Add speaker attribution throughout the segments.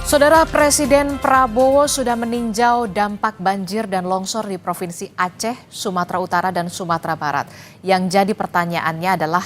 Speaker 1: Saudara Presiden Prabowo sudah meninjau dampak banjir dan longsor di Provinsi Aceh, Sumatera Utara, dan Sumatera Barat. Yang jadi pertanyaannya adalah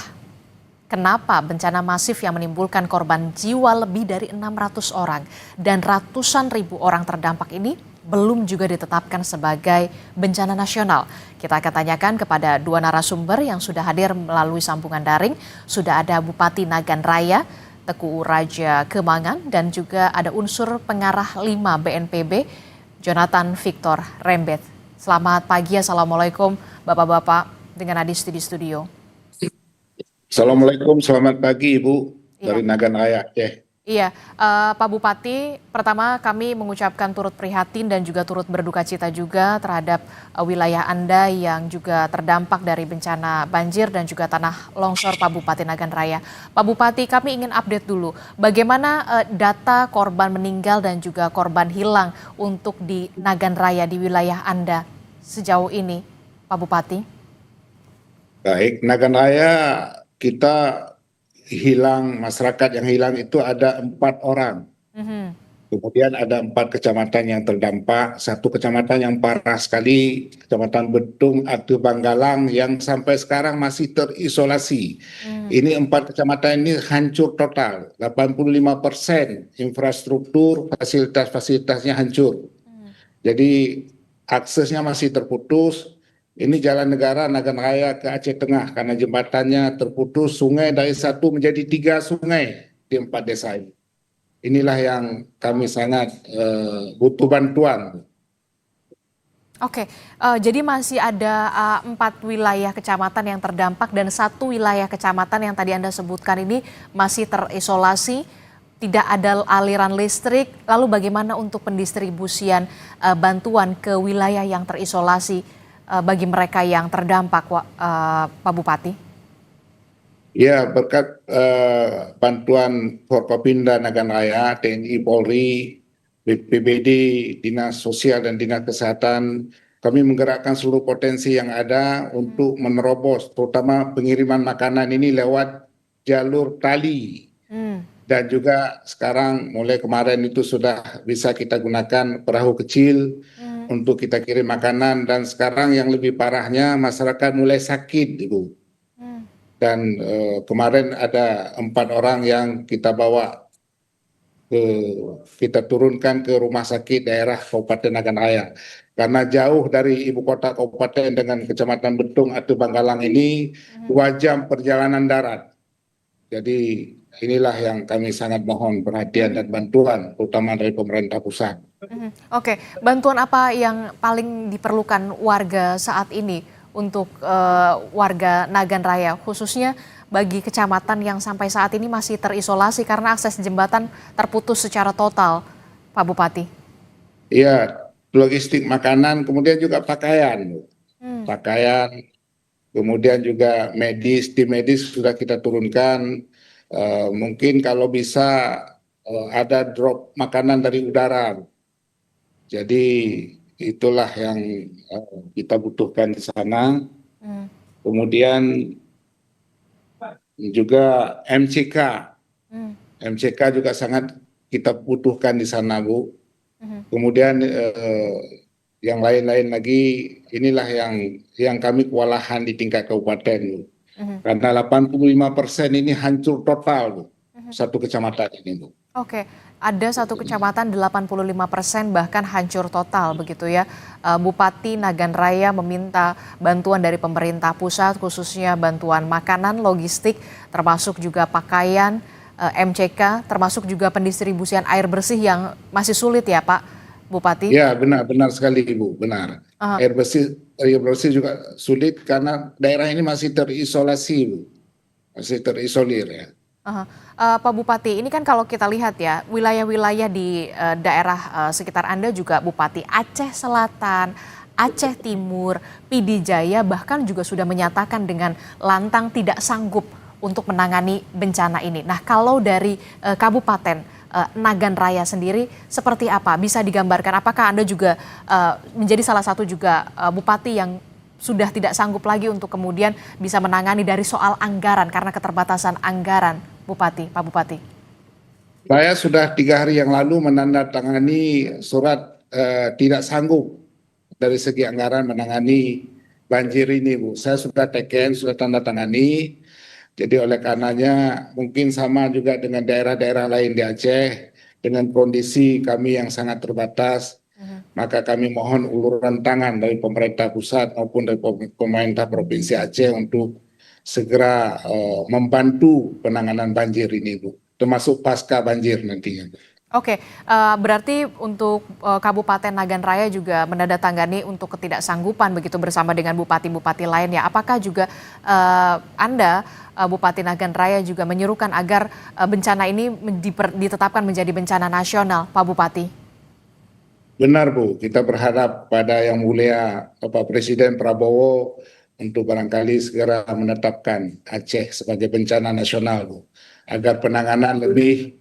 Speaker 1: kenapa bencana masif yang menimbulkan korban jiwa lebih dari 600 orang dan ratusan ribu orang terdampak ini belum juga ditetapkan sebagai bencana nasional. Kita akan tanyakan kepada dua narasumber yang sudah hadir melalui sambungan daring. Sudah ada Bupati Nagan Raya, Teguh Raja Kemangan, dan juga ada unsur pengarah 5 BNPB, Jonathan Victor Rembet. Selamat pagi, Assalamualaikum Bapak-Bapak dengan Adisti di studio.
Speaker 2: Assalamualaikum, selamat pagi Ibu dari
Speaker 1: Iya.
Speaker 2: Nagan Raya Aceh.
Speaker 1: Iya, Pak Bupati, pertama kami mengucapkan turut prihatin dan juga turut berduka cita juga terhadap wilayah Anda yang juga terdampak dari bencana banjir dan juga tanah longsor Pak Bupati Nagan Raya. Pak Bupati, kami ingin update dulu bagaimana data korban meninggal dan juga korban hilang untuk di Nagan Raya di wilayah Anda sejauh ini, Pak Bupati.
Speaker 2: Baik, Nagan Raya kita masyarakat yang hilang itu ada 4 orang.
Speaker 1: Mhm.
Speaker 2: Kemudian ada 4 kecamatan yang terdampak, satu kecamatan yang parah sekali, Kecamatan Betung, Atu Banggalang yang sampai sekarang masih terisolasi. Ini 4 kecamatan ini hancur total, 85% infrastruktur, fasilitas-fasilitasnya hancur. Jadi aksesnya masih terputus. Ini jalan negara Nagan Raya ke Aceh Tengah karena jembatannya terputus, sungai dari 1 menjadi 3 sungai di 4 desa ini. Inilah yang kami sangat butuh bantuan.
Speaker 1: Oke, jadi masih ada 4 wilayah kecamatan yang terdampak dan 1 wilayah kecamatan yang tadi Anda sebutkan ini masih terisolasi, tidak ada aliran listrik. Lalu bagaimana untuk pendistribusian bantuan ke wilayah yang terisolasi bagi mereka yang terdampak, Pak Bupati?
Speaker 2: Ya, berkat bantuan Forkopimda Nagan Raya, TNI, Polri, BPBD, Dinas Sosial dan Dinas Kesehatan, kami menggerakkan seluruh potensi yang ada untuk menerobos, terutama pengiriman makanan ini lewat jalur tali. Dan juga sekarang mulai kemarin itu sudah bisa kita gunakan perahu kecil untuk kita kirim makanan, dan sekarang yang lebih parahnya masyarakat mulai sakit, Ibu. Dan kemarin ada 4 orang yang kita bawa kita turunkan ke rumah sakit daerah Kabupaten Nagan Raya. Karena jauh dari ibu kota kabupaten dengan Kecamatan Betung atau Banggalang ini 2 jam perjalanan darat. Jadi inilah yang kami sangat mohon perhatian dan bantuan, terutama dari pemerintah pusat.
Speaker 1: Oke, bantuan apa yang paling diperlukan warga saat ini untuk warga Nagan Raya, khususnya bagi kecamatan yang sampai saat ini masih terisolasi karena akses jembatan terputus secara total, Pak Bupati?
Speaker 2: Iya, logistik makanan, kemudian juga pakaian. Pakaian, kemudian juga tim medis sudah kita turunkan. Mungkin kalau bisa ada drop makanan dari udara. Jadi itulah yang kita butuhkan di sana. Kemudian juga MCK. MCK juga sangat kita butuhkan di sana, Bu. Kemudian yang lain-lain lagi, inilah yang kami kewalahan di tingkat kabupaten, Bu. Karena 85% ini hancur total, Bu. Satu kecamatan ini, Bu.
Speaker 1: Oke, ada 1 kecamatan 85% bahkan hancur total begitu ya. Bupati Nagan Raya meminta bantuan dari pemerintah pusat, khususnya bantuan makanan, logistik, termasuk juga pakaian, MCK, termasuk juga pendistribusian air bersih yang masih sulit ya Pak Bupati?
Speaker 2: Ya, benar sekali, Ibu, benar. Air bersih juga sulit karena daerah ini masih terisolasi, Bu. Masih terisolir ya.
Speaker 1: Pak Bupati, ini kan kalau kita lihat ya, wilayah-wilayah di daerah sekitar Anda juga Bupati Aceh Selatan, Aceh Timur, PD Jaya bahkan juga sudah menyatakan dengan lantang tidak sanggup untuk menangani bencana ini. Nah, kalau dari Kabupaten Nagan Raya sendiri seperti apa? Bisa digambarkan apakah Anda juga menjadi salah satu juga bupati yang sudah tidak sanggup lagi untuk kemudian bisa menangani dari soal anggaran karena keterbatasan anggaran, Bupati, Pak Bupati?
Speaker 2: Saya sudah 3 hari yang lalu menandatangani surat tidak sanggup dari segi anggaran menangani banjir ini, Bu. Saya sudah teken, sudah tanda tangani. Jadi oleh karenanya mungkin sama juga dengan daerah-daerah lain di Aceh dengan kondisi kami yang sangat terbatas, maka kami mohon uluran tangan dari pemerintah pusat maupun dari pemerintah Provinsi Aceh untuk segera membantu penanganan banjir ini, Bu. Termasuk pasca banjir nantinya.
Speaker 1: Oke, berarti untuk Kabupaten Nagan Raya juga menandatangani untuk ketidaksanggupan begitu bersama dengan bupati-bupati lainnya. Apakah juga Anda, Bupati Nagan Raya juga menyuruhkan agar bencana ini ditetapkan menjadi bencana nasional, Pak Bupati?
Speaker 2: Benar, Bu. Kita berharap pada Yang Mulia Bapak Presiden Prabowo untuk barangkali segera menetapkan Aceh sebagai bencana nasional, Bu, agar penanganan lebih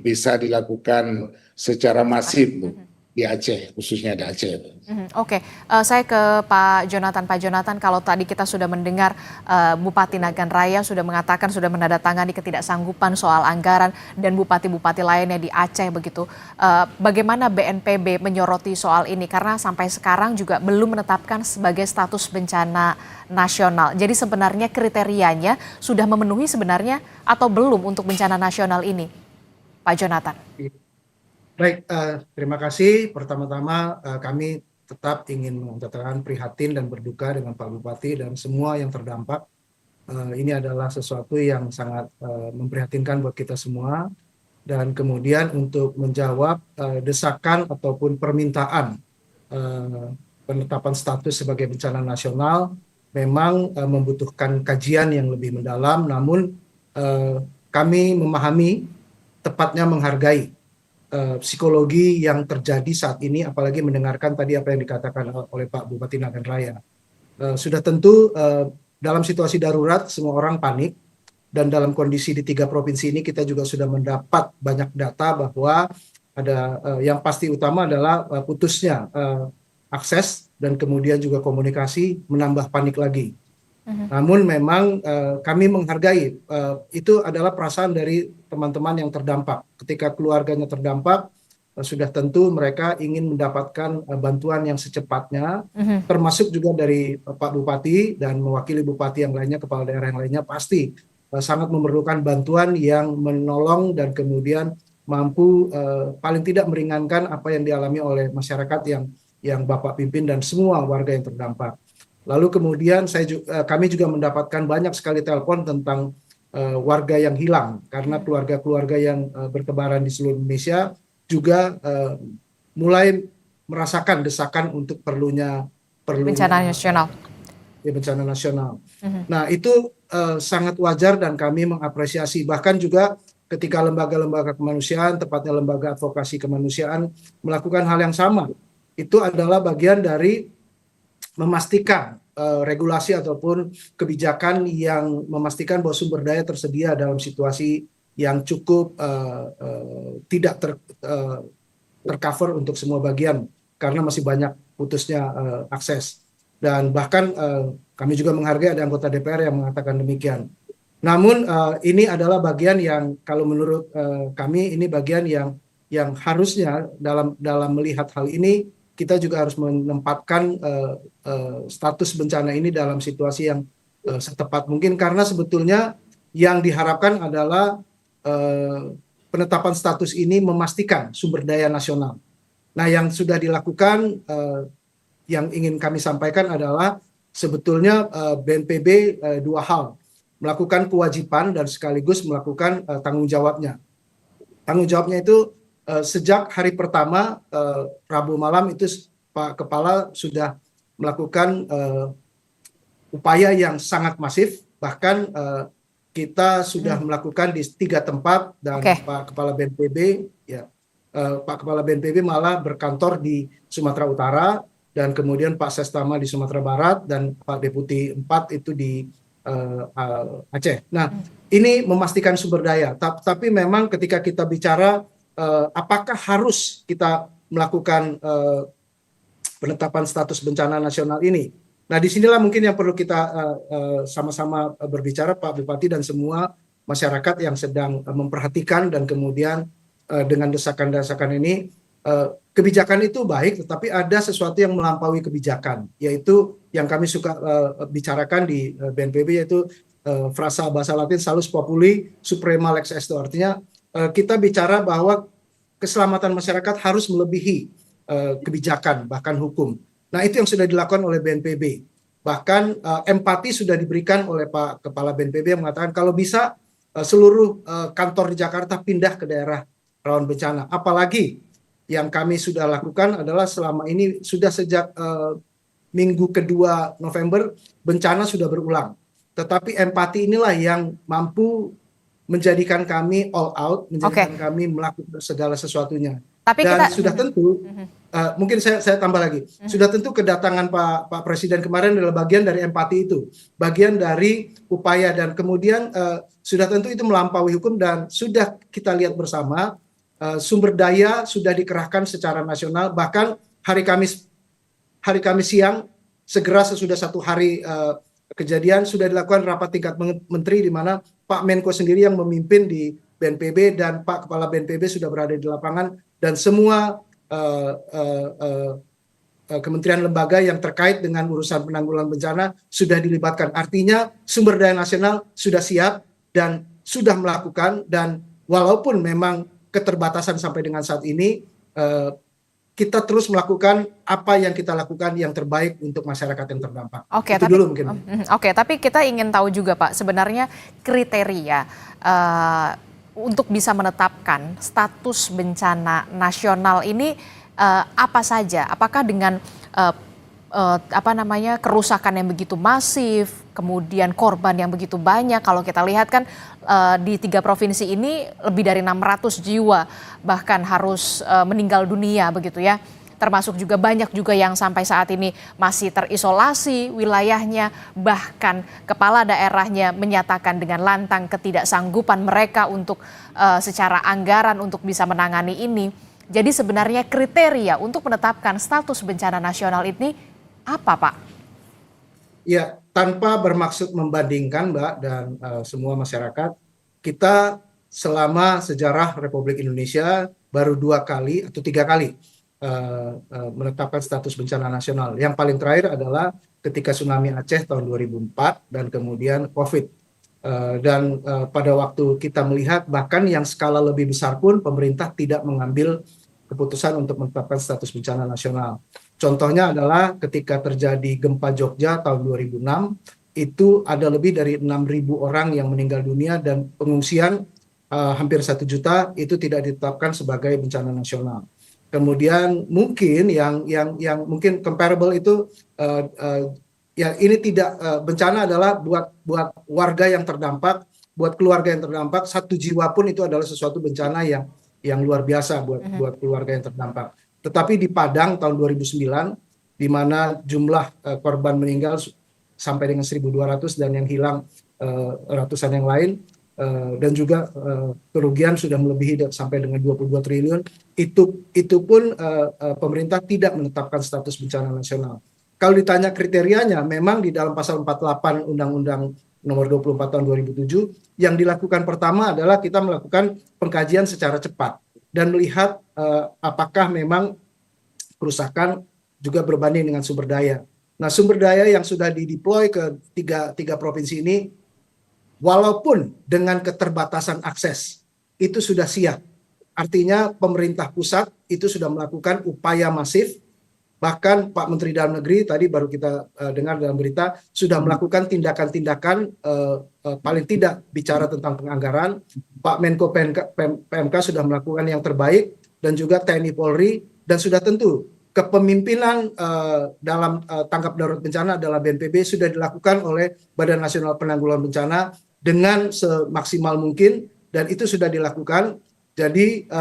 Speaker 2: bisa dilakukan secara masif, Bu, di Aceh, khususnya di Aceh.
Speaker 1: Oke, saya ke Pak Jonathan. Pak Jonathan, kalau tadi kita sudah mendengar Bupati Nagan Raya sudah mengatakan sudah menandatangani ketidaksanggupan soal anggaran dan bupati-bupati lainnya di Aceh begitu. Bagaimana BNPB menyoroti soal ini? Karena sampai sekarang juga belum menetapkan sebagai status bencana nasional. Jadi sebenarnya kriterianya sudah memenuhi sebenarnya atau belum untuk bencana nasional ini, Pak Jonathan?
Speaker 3: Baik, terima kasih. Pertama-tama kami tetap ingin menyatakan prihatin dan berduka dengan Pak Bupati dan semua yang terdampak. Ini adalah sesuatu yang sangat memprihatinkan buat kita semua. Dan kemudian untuk menjawab desakan ataupun permintaan penetapan status sebagai bencana nasional memang membutuhkan kajian yang lebih mendalam, namun kami memahami, tepatnya menghargai psikologi yang terjadi saat ini, apalagi mendengarkan tadi apa yang dikatakan oleh Pak Bupati Nagan Raya. Sudah tentu dalam situasi darurat semua orang panik, dan dalam kondisi di 3 provinsi ini kita juga sudah mendapat banyak data bahwa ada yang pasti utama adalah putusnya akses dan kemudian juga komunikasi menambah panik lagi. Namun memang kami menghargai itu adalah perasaan dari teman-teman yang terdampak. Ketika keluarganya terdampak, sudah tentu mereka ingin mendapatkan bantuan yang secepatnya, termasuk juga dari Pak Bupati dan mewakili bupati yang lainnya, kepala daerah yang lainnya pasti sangat memerlukan bantuan yang menolong dan kemudian mampu paling tidak meringankan apa yang dialami oleh masyarakat yang Bapak pimpin dan semua warga yang terdampak. Lalu kemudian kami juga mendapatkan banyak sekali telepon tentang warga yang hilang, karena keluarga-keluarga yang bertebaran di seluruh Indonesia juga mulai merasakan desakan untuk perlunya
Speaker 1: Bencana nasional.
Speaker 3: bencana nasional. Nah, itu sangat wajar dan kami mengapresiasi. Bahkan juga ketika lembaga-lembaga kemanusiaan, tepatnya lembaga advokasi kemanusiaan, melakukan hal yang sama. Itu adalah bagian dari memastikan regulasi ataupun kebijakan yang memastikan bahwa sumber daya tersedia dalam situasi yang cukup tidak tercover untuk semua bagian, karena masih banyak putusnya akses. Dan bahkan kami juga menghargai ada anggota DPR yang mengatakan demikian. Namun ini adalah bagian yang kalau menurut kami ini bagian yang harusnya dalam melihat hal ini kita juga harus menempatkan status bencana ini dalam situasi yang setepat mungkin, karena sebetulnya yang diharapkan adalah penetapan status ini memastikan sumber daya nasional. Nah, yang sudah dilakukan yang ingin kami sampaikan adalah sebetulnya BNPB 2 hal, melakukan kewajiban dan sekaligus melakukan tanggung jawabnya. Tanggung jawabnya itu sejak hari pertama Rabu malam itu Pak Kepala sudah melakukan upaya yang sangat masif, bahkan kita sudah melakukan di 3 tempat dan Pak Kepala BNPB Pak Kepala BNPB malah berkantor di Sumatera Utara, dan kemudian Pak Sestama di Sumatera Barat dan Pak Deputi 4 itu di Aceh. Nah, ini memastikan sumber daya. Tapi memang ketika kita bicara apakah harus kita melakukan penetapan status bencana nasional ini? Nah, disinilah mungkin yang perlu kita sama-sama berbicara, Pak Bupati dan semua masyarakat yang sedang memperhatikan dan kemudian dengan desakan-desakan ini kebijakan itu baik, tetapi ada sesuatu yang melampaui kebijakan, yaitu yang kami suka bicarakan di BNPB, yaitu frasa bahasa Latin salus populi suprema lex esto. Artinya kita bicara bahwa keselamatan masyarakat harus melebihi kebijakan bahkan hukum. Nah, itu yang sudah dilakukan oleh BNPB. Bahkan empati sudah diberikan oleh Pak Kepala BNPB yang mengatakan kalau bisa seluruh kantor di Jakarta pindah ke daerah rawan bencana. Apalagi yang kami sudah lakukan adalah selama ini sudah sejak minggu kedua November bencana sudah berulang. Tetapi empati inilah yang mampu menjadikan kami all out, menjadikan kami melakukan segala sesuatunya.
Speaker 1: Tapi
Speaker 3: dan
Speaker 1: kita
Speaker 3: sudah tentu, mungkin saya tambah lagi, sudah tentu kedatangan Pak Presiden kemarin adalah bagian dari empati itu, bagian dari upaya, dan kemudian sudah tentu itu melampaui hukum, dan sudah kita lihat bersama sumber daya sudah dikerahkan secara nasional. Bahkan hari Kamis siang, segera sesudah 1 hari kejadian, sudah dilakukan rapat tingkat menteri di mana Pak Menko sendiri yang memimpin di BNPB dan Pak Kepala BNPB sudah berada di lapangan, dan semua kementerian lembaga yang terkait dengan urusan penanggulangan bencana sudah dilibatkan. Artinya sumber daya nasional sudah siap dan sudah melakukan, dan walaupun memang keterbatasan sampai dengan saat ini, kita terus melakukan apa yang kita lakukan yang terbaik untuk masyarakat yang terdampak.
Speaker 1: Oke,
Speaker 3: itu
Speaker 1: tapi,
Speaker 3: dulu mungkin.
Speaker 1: Oke, tapi kita ingin tahu juga Pak, sebenarnya kriteria untuk bisa menetapkan status bencana nasional ini apa saja? Apakah dengan kerusakan yang begitu masif, kemudian korban yang begitu banyak? Kalau kita lihat kan di 3 provinsi ini lebih dari 600 jiwa bahkan harus meninggal dunia begitu ya. Termasuk juga banyak juga yang sampai saat ini masih terisolasi wilayahnya, bahkan kepala daerahnya menyatakan dengan lantang ketidaksanggupan mereka untuk secara anggaran untuk bisa menangani ini. Jadi sebenarnya kriteria untuk menetapkan status bencana nasional ini apa, Pak?
Speaker 3: Ya, tanpa bermaksud membandingkan, Mbak, dan semua masyarakat, kita selama sejarah Republik Indonesia baru 2 kali atau 3 kali menetapkan status bencana nasional. Yang paling terakhir adalah ketika tsunami Aceh tahun 2004 dan kemudian COVID. Pada waktu kita melihat bahkan yang skala lebih besar pun pemerintah tidak mengambil keputusan untuk menetapkan status bencana nasional. Contohnya adalah ketika terjadi gempa Jogja tahun 2006, itu ada lebih dari 6.000 orang yang meninggal dunia dan pengungsian hampir 1 juta itu tidak ditetapkan sebagai bencana nasional. Kemudian mungkin yang mungkin comparable itu ya ini tidak bencana adalah buat warga yang terdampak, buat keluarga yang terdampak, 1 jiwa pun itu adalah sesuatu bencana yang luar biasa buat keluarga yang terdampak. Tetapi di Padang tahun 2009 di mana jumlah korban meninggal sampai dengan 1.200 dan yang hilang ratusan yang lain, dan juga kerugian sudah melebihi sampai dengan 22 triliun, itu pun pemerintah tidak menetapkan status bencana nasional. Kalau ditanya kriterianya, memang di dalam pasal 48 Undang-Undang nomor 24 tahun 2007 yang dilakukan pertama adalah kita melakukan pengkajian secara cepat dan melihat apakah memang kerusakan juga berbanding dengan sumber daya. Nah, sumber daya yang sudah dideploy ke tiga provinsi ini, walaupun dengan keterbatasan akses, itu sudah siap. Artinya pemerintah pusat itu sudah melakukan upaya masif. Bahkan Pak Menteri Dalam Negeri tadi baru kita dengar dalam berita sudah melakukan tindakan-tindakan, paling tidak bicara tentang penganggaran. Pak Menko PMK sudah melakukan yang terbaik, dan juga TNI Polri, dan sudah tentu kepemimpinan dalam tanggap darurat bencana adalah BNPB sudah dilakukan oleh Badan Nasional Penanggulangan Bencana dengan semaksimal mungkin, dan itu sudah dilakukan. Jadi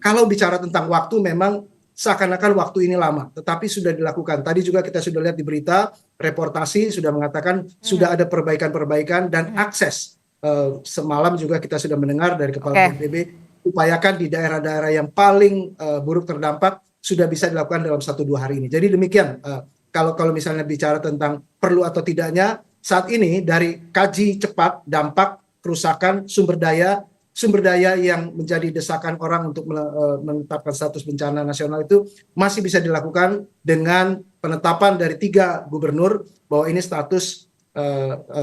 Speaker 3: kalau bicara tentang waktu, memang seakan-akan waktu ini lama, tetapi sudah dilakukan. Tadi juga kita sudah lihat di berita, reportasi sudah mengatakan sudah ada perbaikan-perbaikan dan akses. Semalam juga kita sudah mendengar dari Kepala BNPB, upayakan di daerah-daerah yang paling buruk terdampak sudah bisa dilakukan dalam 1-2 hari ini. Jadi demikian, kalau misalnya bicara tentang perlu atau tidaknya, saat ini dari kaji cepat dampak kerusakan sumber daya yang menjadi desakan orang untuk menetapkan status bencana nasional itu masih bisa dilakukan dengan penetapan dari 3 gubernur bahwa ini status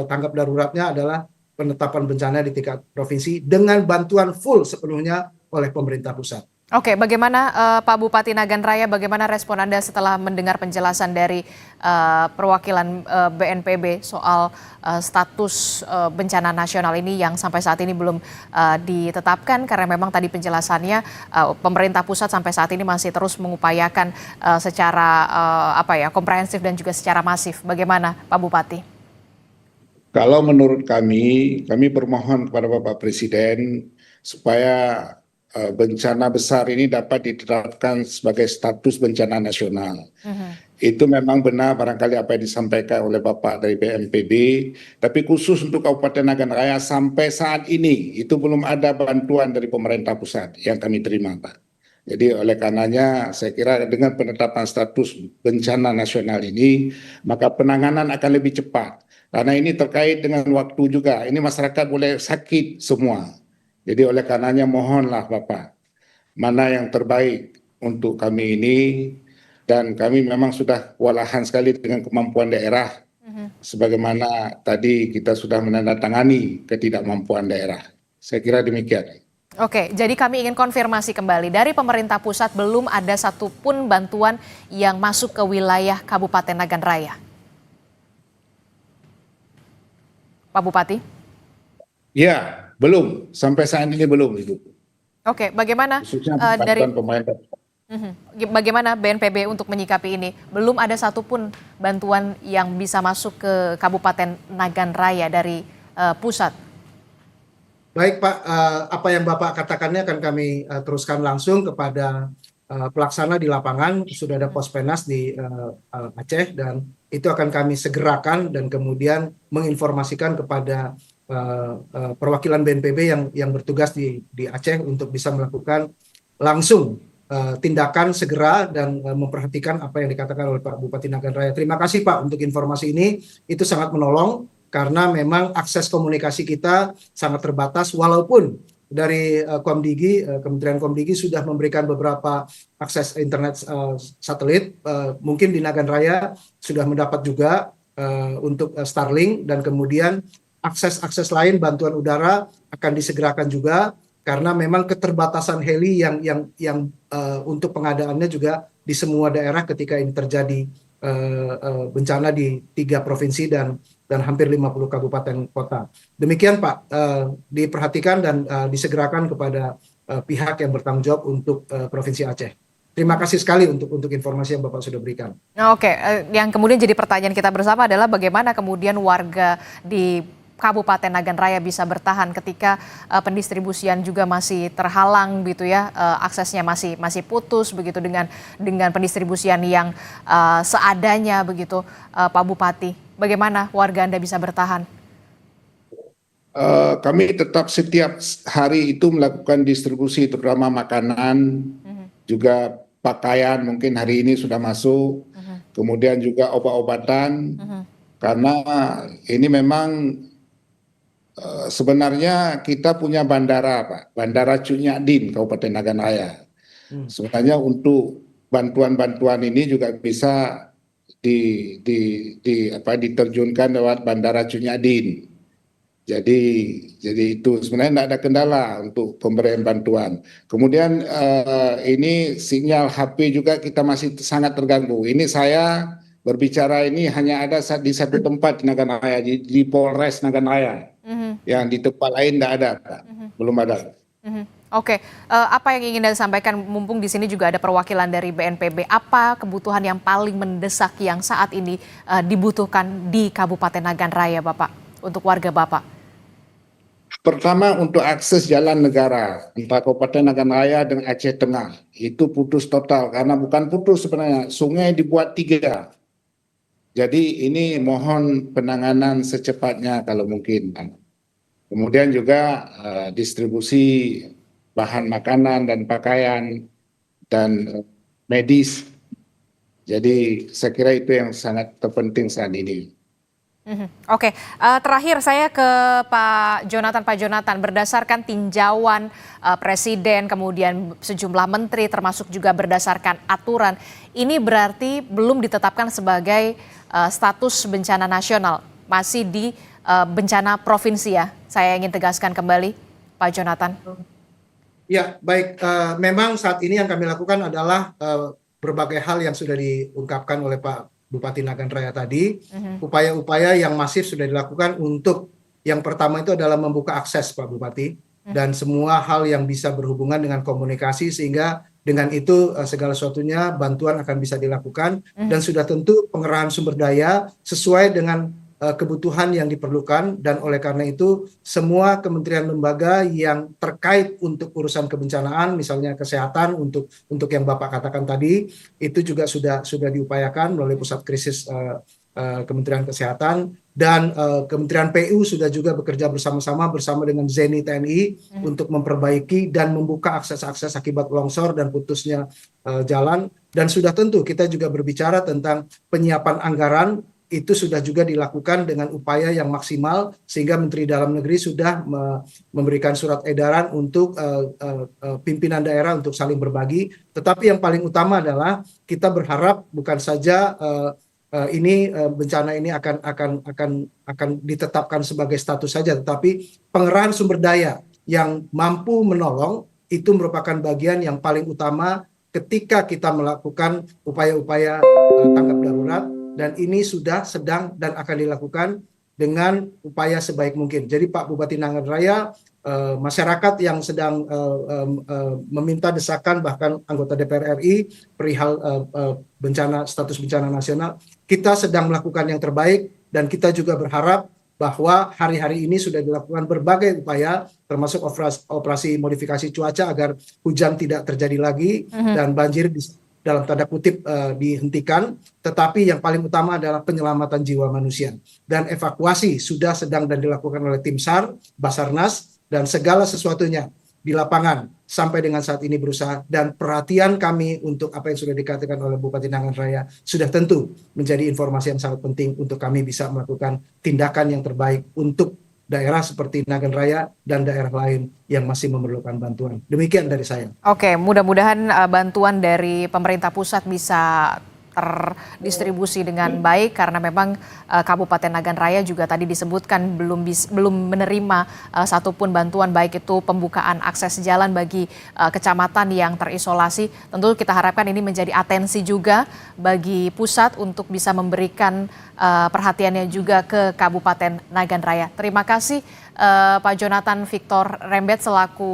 Speaker 3: tanggap daruratnya adalah penetapan bencana di tingkat provinsi dengan bantuan full sepenuhnya oleh pemerintah pusat.
Speaker 1: Oke, bagaimana Pak Bupati Nagan Raya, bagaimana respon Anda setelah mendengar penjelasan dari perwakilan BNPB soal status bencana nasional ini yang sampai saat ini belum ditetapkan karena memang tadi penjelasannya pemerintah pusat sampai saat ini masih terus mengupayakan secara komprehensif dan juga secara masif. Bagaimana Pak Bupati?
Speaker 2: Kalau menurut kami bermohon kepada Bapak Presiden supaya bencana besar ini dapat ditetapkan sebagai status bencana nasional. Itu memang benar barangkali apa yang disampaikan oleh Bapak dari BNPB, tapi khusus untuk Kabupaten Nagan Raya sampai saat ini itu belum ada bantuan dari pemerintah pusat yang kami terima, Pak. Jadi oleh karenanya saya kira dengan penetapan status bencana nasional ini maka penanganan akan lebih cepat. Karena ini terkait dengan waktu juga. Ini masyarakat boleh sakit semua. Jadi oleh karenanya mohonlah Bapak, mana yang terbaik untuk kami ini, dan kami memang sudah kewalahan sekali dengan kemampuan daerah, sebagaimana tadi kita sudah menandatangani ketidakmampuan daerah. Saya kira demikian.
Speaker 1: Oke, jadi kami ingin konfirmasi kembali, dari pemerintah pusat belum ada satupun bantuan yang masuk ke wilayah Kabupaten Nagan Raya. Pak Bupati?
Speaker 2: Ya, belum. Sampai saat ini belum itu.
Speaker 1: Oke, bagaimana
Speaker 2: Khususnya
Speaker 1: dari
Speaker 2: bantuan pemerintah.
Speaker 1: bagaimana BNPB untuk menyikapi ini? Belum ada satupun bantuan yang bisa masuk ke Kabupaten Nagan Raya dari pusat.
Speaker 3: Baik Pak, apa yang Bapak katakannya akan kami teruskan langsung kepada pelaksana di lapangan. Sudah ada Pospenas di Aceh dan itu akan kami segerakan dan kemudian menginformasikan kepada perwakilan BNPB yang bertugas di Aceh untuk bisa melakukan langsung tindakan segera dan memperhatikan apa yang dikatakan oleh Pak Bupati Nagan Raya. Terima kasih Pak untuk informasi ini, itu sangat menolong karena memang akses komunikasi kita sangat terbatas walaupun dari Komdigi, Kementerian Komdigi sudah memberikan beberapa akses internet satelit, mungkin di Nagan Raya sudah mendapat juga untuk Starlink dan kemudian akses lain bantuan udara akan disegerakan juga karena memang keterbatasan heli yang untuk pengadaannya juga di semua daerah ketika ini terjadi bencana di 3 provinsi dan hampir 50 kabupaten kota. Demikian Pak, diperhatikan dan disegerakan kepada pihak yang bertanggung jawab untuk Provinsi Aceh. Terima kasih sekali untuk informasi yang Bapak sudah berikan.
Speaker 1: Oke, yang kemudian jadi pertanyaan kita bersama adalah bagaimana kemudian warga di Kabupaten Nagan Raya bisa bertahan ketika pendistribusian juga masih terhalang gitu ya, aksesnya masih putus begitu dengan pendistribusian yang seadanya begitu, Pak Bupati. Bagaimana warga Anda bisa bertahan?
Speaker 2: Kami tetap setiap hari itu melakukan distribusi terutama makanan, juga pakaian mungkin hari ini sudah masuk, kemudian juga obat-obatan, karena ini memang sebenarnya kita punya bandara, Pak, Bandara Cunyadin, Kabupaten Nagan Raya. Sebenarnya untuk bantuan-bantuan ini juga bisa diterjunkan lewat Bandara Cunyadin. Jadi itu sebenarnya tidak ada kendala untuk pemberian bantuan. Kemudian ini sinyal HP juga kita masih sangat terganggu. Ini saya berbicara ini hanya ada di satu tempat di Nagan Raya, di Polres Nagan Raya. Yang di tempat lain tidak ada, Pak. Belum ada.
Speaker 1: Oke, apa yang ingin Anda sampaikan mumpung di sini juga ada perwakilan dari BNPB, apa kebutuhan yang paling mendesak yang saat ini dibutuhkan di Kabupaten Nagan Raya, Bapak, untuk warga Bapak?
Speaker 2: Pertama untuk akses jalan negara antara Kabupaten Nagan Raya dan Aceh Tengah itu putus total karena bukan putus sebenarnya, sungai dibuat 3. Jadi ini mohon penanganan secepatnya kalau mungkin. Kemudian juga distribusi bahan makanan dan pakaian dan medis. Jadi saya kira itu yang sangat terpenting saat ini.
Speaker 1: Oke, terakhir saya ke Pak Jonathan. Pak Jonathan, berdasarkan tinjauan Presiden, kemudian sejumlah menteri, termasuk juga berdasarkan aturan, ini berarti belum ditetapkan sebagai status bencana nasional, masih di bencana provinsi ya. Saya ingin tegaskan kembali, Pak Jonathan.
Speaker 3: Ya, baik. Memang saat ini yang kami lakukan adalah berbagai hal yang sudah diungkapkan oleh Pak Bupati Nagan Raya tadi. Upaya-upaya yang masif sudah dilakukan untuk yang pertama itu adalah membuka akses, Pak Bupati, dan semua hal yang bisa berhubungan dengan komunikasi, sehingga dengan itu segala sesuatunya bantuan akan bisa dilakukan, dan sudah tentu pengerahan sumber daya sesuai dengan kebutuhan yang diperlukan. Dan oleh karena itu semua kementerian lembaga yang terkait untuk urusan kebencanaan, misalnya kesehatan untuk yang Bapak katakan tadi, itu juga sudah diupayakan melalui pusat krisis Kementerian Kesehatan, dan Kementerian PU sudah juga bekerja bersama dengan ZENI TNI untuk memperbaiki dan membuka akses-akses akibat longsor dan putusnya jalan. Dan sudah tentu kita juga berbicara tentang penyiapan anggaran, itu sudah juga dilakukan dengan upaya yang maksimal, sehingga Menteri Dalam Negeri sudah memberikan surat edaran untuk pimpinan daerah untuk saling berbagi. Tetapi yang paling utama adalah kita berharap bukan saja bencana ini akan ditetapkan sebagai status saja, tetapi pengerahan sumber daya yang mampu menolong itu merupakan bagian yang paling utama ketika kita melakukan upaya-upaya tanggap darurat. Dan ini sudah, sedang, dan akan dilakukan dengan upaya sebaik mungkin. Jadi Pak Bupati Nagan Raya, masyarakat yang sedang meminta desakan, bahkan anggota DPR RI perihal status bencana nasional, kita sedang melakukan yang terbaik, dan kita juga berharap bahwa hari-hari ini sudah dilakukan berbagai upaya, termasuk operasi modifikasi cuaca agar hujan tidak terjadi lagi dan banjir dalam tanda kutip dihentikan. Tetapi yang paling utama adalah penyelamatan jiwa manusia, dan evakuasi sudah, sedang, dan dilakukan oleh tim SAR, Basarnas, dan segala sesuatunya di lapangan sampai dengan saat ini berusaha. Dan perhatian kami untuk apa yang sudah dikatakan oleh Bupati Nagan Raya sudah tentu menjadi informasi yang sangat penting untuk kami bisa melakukan tindakan yang terbaik untuk daerah seperti Nagan Raya dan daerah lain yang masih memerlukan bantuan. Demikian dari saya.
Speaker 1: Oke, mudah-mudahan bantuan dari pemerintah pusat bisa terdistribusi dengan baik, karena memang Kabupaten Nagan Raya juga tadi disebutkan belum menerima satupun bantuan, baik itu pembukaan akses jalan bagi kecamatan yang terisolasi. Tentu kita harapkan ini menjadi atensi juga bagi pusat untuk bisa memberikan perhatiannya juga ke Kabupaten Nagan Raya. Terima kasih Pak Jonathan Victor Rembet selaku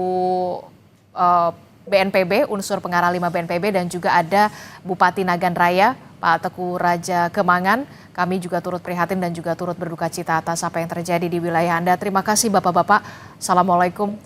Speaker 1: BNPB, unsur pengarah 5 BNPB, dan juga ada Bupati Nagan Raya, Pak Teguh Raja Kemangan. Kami juga turut prihatin dan juga turut berduka cita atas apa yang terjadi di wilayah Anda. Terima kasih Bapak-Bapak. Assalamualaikum.